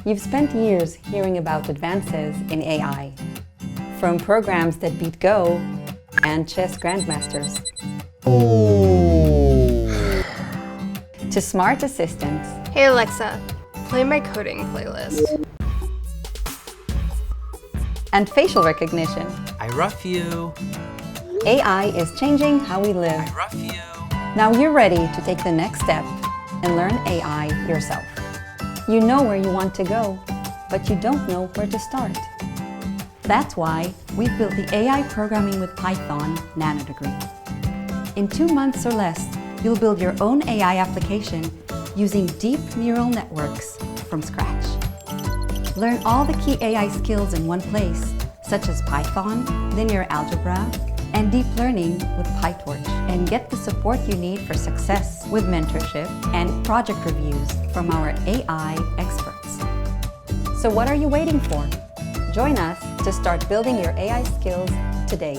You've spent years hearing about advances in AI, from programs that beat Go and chess grandmasters, to smart assistants. Hey Alexa, play my coding playlist. And facial recognition. I rough you. AI is changing how we live. I rough you. Now you're ready to take the next step and learn AI yourself. You know where you want to go, but you don't know where to start. That's why we've built the AI Programming with Python Nanodegree. In 2 months or less, you'll build your own AI application using deep neural networks from scratch. Learn all the key AI skills in one place, such as Python, Linear Algebra, and deep learning with PyTorch, and get the support you need for success with mentorship and project reviews from our AI experts. So what are you waiting for? Join us to start building your AI skills today.